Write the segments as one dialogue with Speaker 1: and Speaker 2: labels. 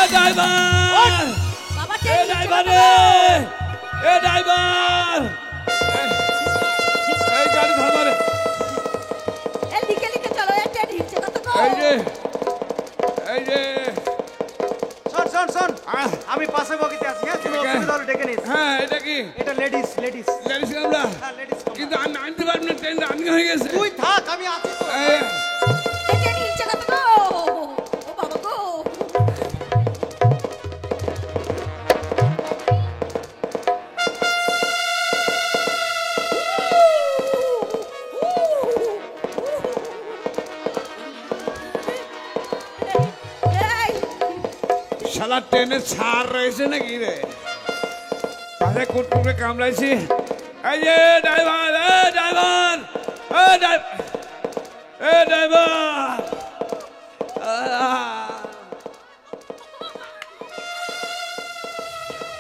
Speaker 1: Driver
Speaker 2: বাবা
Speaker 1: এ driver এ driver এই গাড়ি থামা রে
Speaker 2: এই লিখে লিখে চলো এটা ঢিলছে কত গো
Speaker 1: এই যে
Speaker 3: শোন আমি পাশে বগিতে আছি হ্যাঁ তুমি অসুবিধা হলে ডেকে নিস
Speaker 1: হ্যাঁ এটা কি
Speaker 3: এটা লেডিস
Speaker 1: কামরা
Speaker 3: হ্যাঁ লেডিস
Speaker 1: কিন্তু আমি আনতে পারবো না ট্রেন রানিং হয়ে গেছে
Speaker 3: তুই থাক আমি আছি তো
Speaker 2: এটা ঢিলছে কত গো ও বাবা গো
Speaker 1: শালা ট্রেনে ছাড় রয়েছে নাকি রে পাশে কুটকুটে কামড়াইছি এই যে ড্রাইভার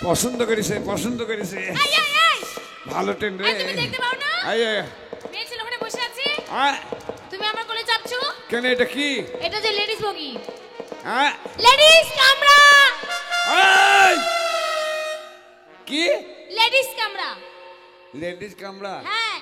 Speaker 1: পছন্দ করেছে ভালো ট্রেন রে
Speaker 4: তুমি দেখতে পাও না
Speaker 1: এই
Speaker 4: মেয়ে ছেলে ওখানে বসে আছে
Speaker 1: আয়,
Speaker 4: তুমি আমার কোলে চাপছো
Speaker 1: কেন এটা কি
Speaker 4: এটা যে লেডিস বগি
Speaker 1: হ্যাঁ
Speaker 4: লেডিস কামরা
Speaker 1: কি
Speaker 4: লেডিস কামরা
Speaker 1: লেডিস কামরা
Speaker 4: হ্যাঁ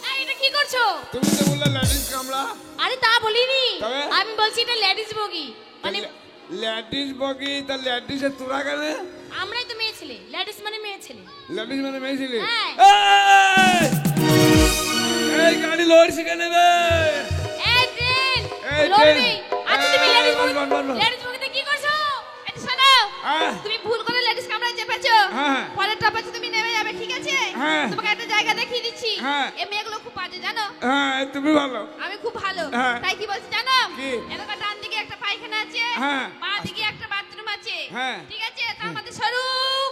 Speaker 4: এই, এটা কি করছো
Speaker 1: তুমি তো বললে লেডিস কামরা
Speaker 4: আরে তা বলিনি
Speaker 1: তবে?
Speaker 4: আমি বলছি এটা লেডিস বগি মানে
Speaker 1: লেডিস বগি তা লেডিসে তোরা কেন
Speaker 4: আমরাই তো মেয়ে ছেলে লেডিস মানে মেয়ে ছেলে
Speaker 1: লেডিস মানে মেয়েছিলি
Speaker 4: হ্যাঁ।
Speaker 1: এই গাড়ি লড়ছি কেন রে
Speaker 4: এই ট্রেন
Speaker 1: এই
Speaker 4: লড়বি
Speaker 1: ট্রেন।
Speaker 4: আচ্ছা তুমি
Speaker 1: এই,
Speaker 4: লেডিস
Speaker 1: বল, বল, বল।
Speaker 4: লেডিস বগিতে কি করছো এটা শোনো
Speaker 1: হ্যাঁ।
Speaker 4: তুমি ভুল করে লেডিস কামরা চেপেছো
Speaker 1: হ্যাঁ।
Speaker 4: পরের টপেছে তুমি নেমে যাবে ঠিক আছে
Speaker 1: হ্যাঁ।
Speaker 4: তোমাকে একটা জায়গা দেখিয়ে দিচ্ছি
Speaker 1: হ্যাঁ।
Speaker 4: এই মেয়েগুলো খুব বাজে জানো
Speaker 1: হ্যাঁ তুমি ভালো
Speaker 4: আমি খুব ভালো
Speaker 1: হ্যাঁ।
Speaker 4: তাই কি বলছি জানো
Speaker 1: কি?
Speaker 4: এলাকার ডান দিকে একটা পায়খানা আছে
Speaker 1: হ্যাঁ।
Speaker 4: বাঁ দিকে একটা বাথরুম আছে
Speaker 1: হ্যাঁ।
Speaker 4: ঠিক আছে তার মধ্যে সরু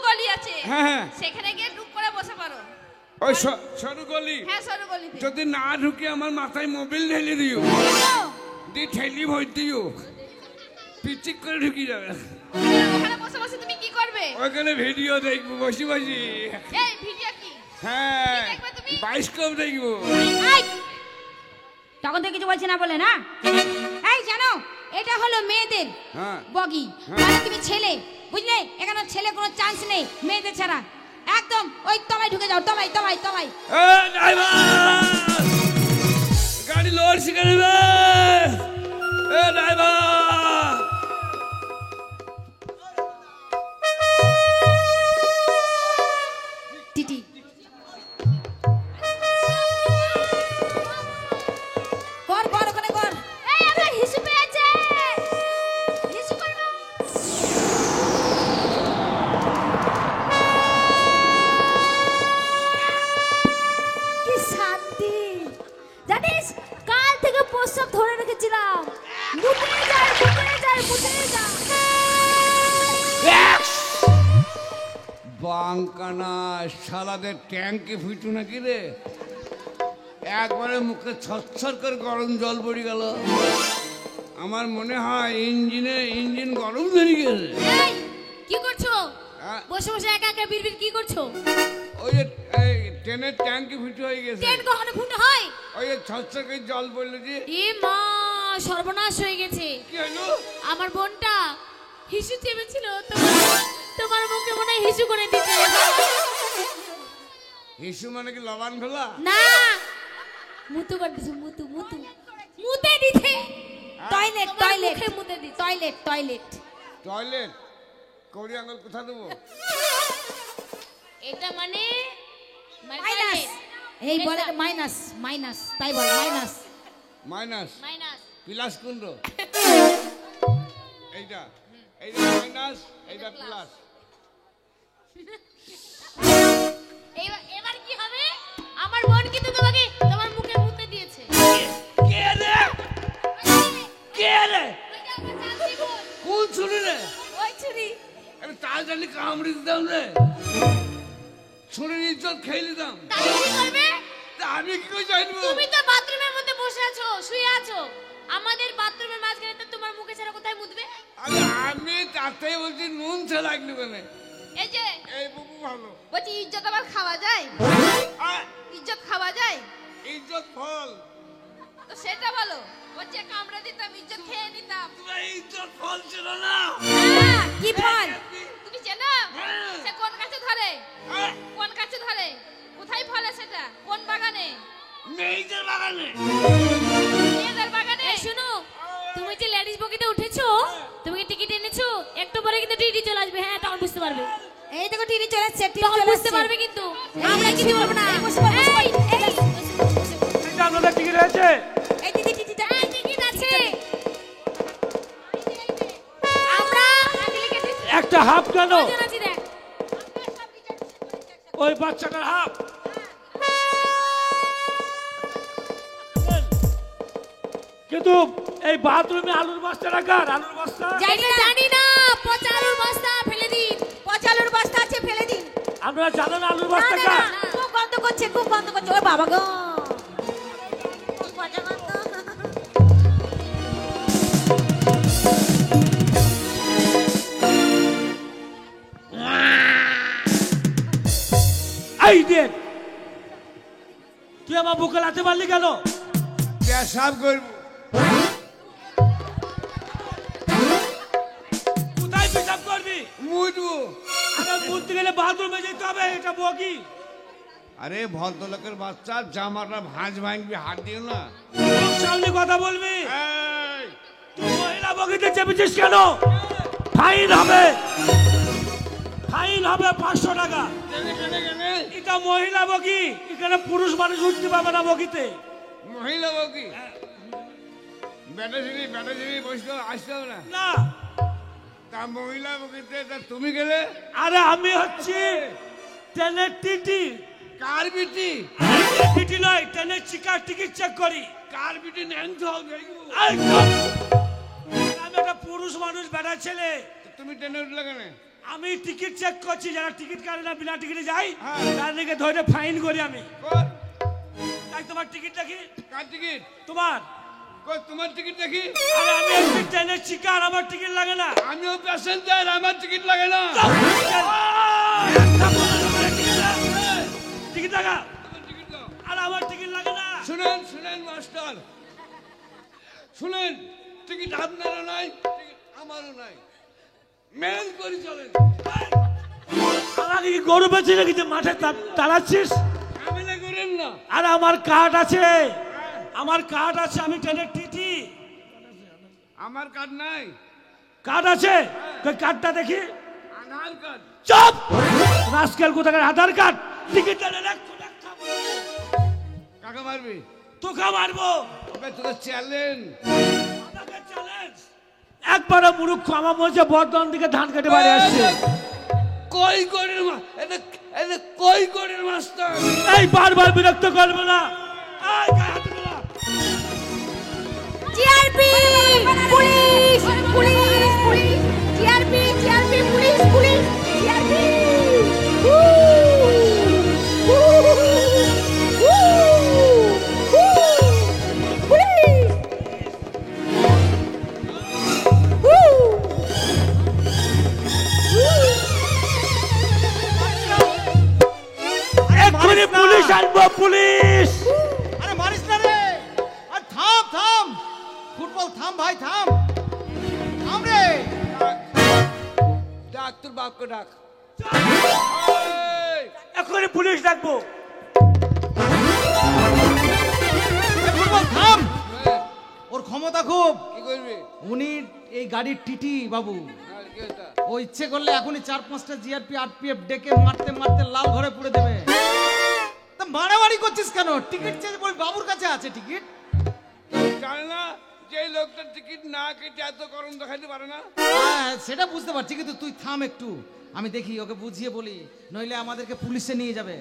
Speaker 4: গলি আছে
Speaker 1: হ্যাঁ।
Speaker 4: সেখানে গিয়ে টুক করে বসে পারো
Speaker 1: ওই সরু গলি
Speaker 4: হ্যাঁ সরু গলিতে
Speaker 1: যদি না ঢুকে আমার মাথায় মোবিল ঢেলে দিও
Speaker 4: কেন?
Speaker 1: দি ঠেলি ভর দিও পিচিক করে ঢুকি যাবে
Speaker 4: ওখানে বসে বসে তুমি কি করবে
Speaker 1: ওখানে ভিডিও দেখবো বসি
Speaker 4: এই ভিডিও কি
Speaker 1: হ্যাঁ
Speaker 4: কি দেখবে তুমি?
Speaker 1: বাইস্কোপ দেখবো
Speaker 2: এই তখন তো কিছু বলছি না বলে না এই জানো এটা হলো মেয়েদের
Speaker 1: হ্যাঁ।
Speaker 2: বগি
Speaker 1: হ্যাঁ।
Speaker 2: মানে তুমি ছেলে বুঝলে এখানে ছেলে কোনো চান্স নেই মেয়েদের ছাড়া একদম ওই তলায় ঢুকে যাও তলায়
Speaker 1: ড্রাইভার গাড়ি লড়ছি কেন রে ড্রাইভার
Speaker 2: টিটি কর ওখানে কর
Speaker 4: এই আমার হিসু পেয়েছে হিসু করবো
Speaker 2: কি শান্তি জানিস কাল থেকে প্রস্রাব ধরে রেখেছিলাম মুতে যায়
Speaker 1: বাঙ্কানা সালাদের ট্যাঙ্কে ফুটু নাকি রে একবারে মুখে ছচ্ছর করে গরম জল পড়ে গেল আমার মনে হয় ইঞ্জিন গরম ধরে গেছে
Speaker 4: এই কি করছো
Speaker 1: হ্যাঁ।
Speaker 4: বসে বসে একা একা বিড়বিড় কি করছো
Speaker 1: ওই যে এই ট্রেনের ট্যাঙ্কে ফুটু হয়ে গেছে
Speaker 4: ট্রেন কখনো ফুটো হয়
Speaker 1: ওই যে ছচ্ছর করে জল পড়লো যে
Speaker 4: এ মা সর্বনাশ হয়ে গেছে
Speaker 1: কি হলো
Speaker 4: আমার বোনটা হিসু চেপেছিল তোমার মুখে মনে হয় হিসু করে দিতে
Speaker 1: হিসু মানে কি লবণ ফেলা
Speaker 4: না মুতু করে দিছে মুতে দিতে
Speaker 2: টয়লেট
Speaker 4: মুখে মুতে দিতে
Speaker 1: টয়লেট কৌড়ি আঙুল কোথা দেবো
Speaker 4: এটা মানে
Speaker 2: মাইনাস এই বলে মাইনাস তাই বল মাইনাস
Speaker 1: মাইনাস
Speaker 4: মাইনাস
Speaker 1: প্লাস কোনটো এইটা মাইনাস এইটা প্লাস
Speaker 4: এবার কি হবে আমার বোন কিন্তু তোমাকে তোমার মুখে মুতে দিয়েছে
Speaker 1: কে রে কোন ছুরি রে
Speaker 4: ওই ছুরি
Speaker 1: আমি তাল জানি কামড়ি দিতাম রে ছুরির ইজ্জত খেয়ে নিতাম
Speaker 4: তাহলে কি করবে
Speaker 1: তা আমি কি করে জানবো
Speaker 4: তুমি তো বাথরুমের মধ্যে বসে আছো শুয়ে আছো আমাদের বাথরুমের মাঝখানে তো তোমার মুখে ছাড়া কোথায় মুতবে
Speaker 1: আমি তাতেই বলছি নুন ছে লাগলো কেন
Speaker 4: এই যে
Speaker 1: এই বুবু ভালো
Speaker 4: বলছি ইজ্জত আবার খাওয়া যায়
Speaker 1: আহ,
Speaker 4: ইজ্জত খাওয়া যায়
Speaker 1: ইজ্জত ফল
Speaker 4: বলো বলছে কামড়ে দিতাম ইজ্জত খেয়ে নিতাম
Speaker 1: এই তো ফল ছিল না।
Speaker 2: হ্যাঁ, কি ফল?
Speaker 4: তুমি চেনো সে কোন গাছে ধরে
Speaker 1: হ্যাঁ,
Speaker 4: কোন গাছে ধরে কোথায় ফলে সেটা কোন বাগানে
Speaker 1: মেয়েদের বাগানে।
Speaker 4: মেয়েদের বাগানে শুনো তুমি যে লেডিস বগিতে উঠেছো তুমি কি টিকিট এনেছো একটু পরে কিন্তু টিটি চলে আসবে হ্যাঁ তখন বুঝতে পারবে
Speaker 2: এই দেখো টিনি চলে আসছে, টিনি
Speaker 4: তখন
Speaker 2: চলে
Speaker 4: বুঝতে
Speaker 2: আসছে।
Speaker 4: পারবে কিন্তু আমরা কিছু বলবো না
Speaker 2: এই, বসে পড়, বসে পড়।
Speaker 4: এই, এই,
Speaker 5: এটা আপনাদের টিকিট হয়েছে?
Speaker 2: এই দিদি টিটিটা
Speaker 4: হ্যাঁ, টিকিট আছে আমরা
Speaker 5: একটা হাফ কেন?
Speaker 4: কজন আছি দেখ
Speaker 5: ওই বাচ্চাটার হাফ। কিন্তু এই বাথরুমে আলুর বস্তা রাখার আলুর বস্তা
Speaker 4: জানি না পচা আলুর বস্তা ফেলে দিন
Speaker 2: পচালুর বস্তা আছে, ফেলে দিন।
Speaker 5: আপনারা জানেন আলুর
Speaker 2: না,
Speaker 5: বস্তা
Speaker 2: না,
Speaker 5: কার?
Speaker 2: না, খুব গন্ধ করছে, খুব গন্ধ করছে। ও বাবা গো, কি পচা গন্ধ।
Speaker 5: এই দেখ, তুই আমার বুকে লাথি মারলি কেন?
Speaker 1: পেশাব করবো।
Speaker 5: কোথায় পেশাব করবি?
Speaker 1: মুটবো।
Speaker 5: আরে মুততে গেলে বাথরুমে যেতে হবে, এটা বগি।
Speaker 1: আরে ভদ্রলোকের বাচ্চা জামাটা ভাঁজ ভাঙবি, হাত দিও না।
Speaker 5: লোক সামনে কথা বলবি।
Speaker 1: এই,
Speaker 5: তুই মহিলা বগিতে চেপেছিস কেন? ফাইন হবে, ফাইন হবে 500 টাকা।
Speaker 1: কেনে, কেনে, কেনে?
Speaker 5: এটা মহিলা বগি, এখানে পুরুষ মানুষ উঠতে পারবে না বগিতে।
Speaker 1: মহিলা বকি ব্যাটারি বসতে আসতে হবে না।
Speaker 5: না,
Speaker 1: তা মহিলা বকিতে তা তুমি গেলে
Speaker 5: আরে আমি হচ্ছি ট্রেনের টিটি।
Speaker 1: কার বিটি?
Speaker 5: টিটি নয়, ট্রেনের চিকার টিকিট চেক করি।
Speaker 1: কার বিটি ন্যাংটো হবে?
Speaker 5: এই চুপ! আমি একটা পুরুষ মানুষ, বেটা ছেলে।
Speaker 1: তুমি ট্রেনে উঠলে কেন?
Speaker 5: আমি টিকিট চেক করছি, যারা টিকিট কাটে না বিনা টিকিটে যাই
Speaker 1: হ্যাঁ।
Speaker 5: তাদেরকে ধরে ফাইন করি আমি।
Speaker 1: কর।
Speaker 5: তাই তোমার টিকিট দেখি।
Speaker 1: কার টিকিট?
Speaker 5: তোমার?
Speaker 1: কই তোমার টিকিট দেখি।
Speaker 5: আরে আমি একটি ট্রেনের চিকার, আমার টিকিট লাগে না।
Speaker 1: আমিও প্যাসেঞ্জার, আমার টিকিট লাগে না।
Speaker 5: টিকিট লাগা।
Speaker 1: তোমার টিকিট দাও।
Speaker 5: আর আমার টিকিট লাগে না।
Speaker 1: শুনেন শুনেন মাস্টার, শুনেন, টিকিট আপনারও নাই, টিকিট আমারও নাই। মেল করে চলেন।
Speaker 5: আমাকে কি গরু বেঁচে নাকি যে মাঠে তাড়াচ্ছিস?
Speaker 1: ঝামেলা করেন না।
Speaker 5: আর আমার কার্ড আছে, আমার কার্ড আছে, আমি ট্রেনের টিটি।
Speaker 1: আমার কার্ড নাই।
Speaker 5: কার্ড আছে, কই কার্ডটা দেখি।
Speaker 1: আধার কার্ড।
Speaker 5: চুপ! রাস্কেল কোথাকার আধার কার্ড, টিকিট দেন।
Speaker 1: কাকে মারবি?
Speaker 5: তোকে মারবো।
Speaker 1: তবে তোকে চ্যালেঞ্জ।
Speaker 5: আমাকে চ্যালেঞ্জ। একবারে মূর্খ, আমার মনে হচ্ছে বর্ধমান দিকে ধান কেটে বাড়ি আসছে।
Speaker 1: কই করের এটা কই করের মাস্টার।
Speaker 5: এই বারবার বিরক্ত করবে না। এই গায়ে হাত দিবে না।
Speaker 2: GRP, police, police, police, GRP, GRP, police, police, GRP.
Speaker 5: এক্ষুনি পুলিশ আনবো, পুলিশ।
Speaker 3: আরে মারিস না রে, আর থাম থাম, ফুটবল থাম ভাই, থাম থাম রে।
Speaker 1: ডাক তোর বাপকে ডাক। এই,
Speaker 5: এক্ষুনি পুলিশ ডাকবো।
Speaker 3: এ ফুটবল থাম,
Speaker 1: এই,
Speaker 3: ওর ক্ষমতা খুব।
Speaker 1: কি করবি?
Speaker 3: উনি এই গাড়ির টিটি বাবু,
Speaker 1: আর কি এটা?
Speaker 3: ও ইচ্ছে করলে এখনই 4-5টা জিআরপি আরপিএফ ডেকে মারতে মারতে লাল ঘরে পুড়ে দেবে। তা মারামারি করছিস কেন? টিকিট চেঞ্জ ওই বাবুর কাছে আছে টিকিট।
Speaker 1: জানে না যে লোকটার টিকিট না কেটে এত গরম দেখাইতে পারে না।
Speaker 3: হ্যাঁ সেটা বুঝতে পারছি, কিন্তু তুই থাম একটু, আমি দেখি ওকে বুঝিয়ে বলি, নইলে আমাদেরকে পুলিশে নিয়ে যাবে।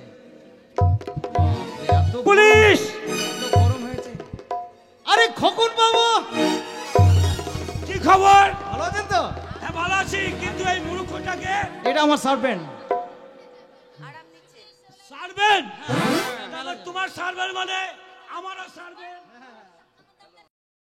Speaker 3: এত গরম-
Speaker 5: পুলিশ!
Speaker 3: এত গরম হয়েছে। আরে খোকন বাবু,
Speaker 5: কি খবর?
Speaker 3: ভালো আছেন তো?
Speaker 5: হ্যাঁ ভালো আছি, কিন্তু এই মূর্খটাকে
Speaker 3: এটা আমার সার্ভেন্ট।
Speaker 5: সারবেন? তোমার সার্ভেন্ট মানে আমারও সার্ভেন্ট।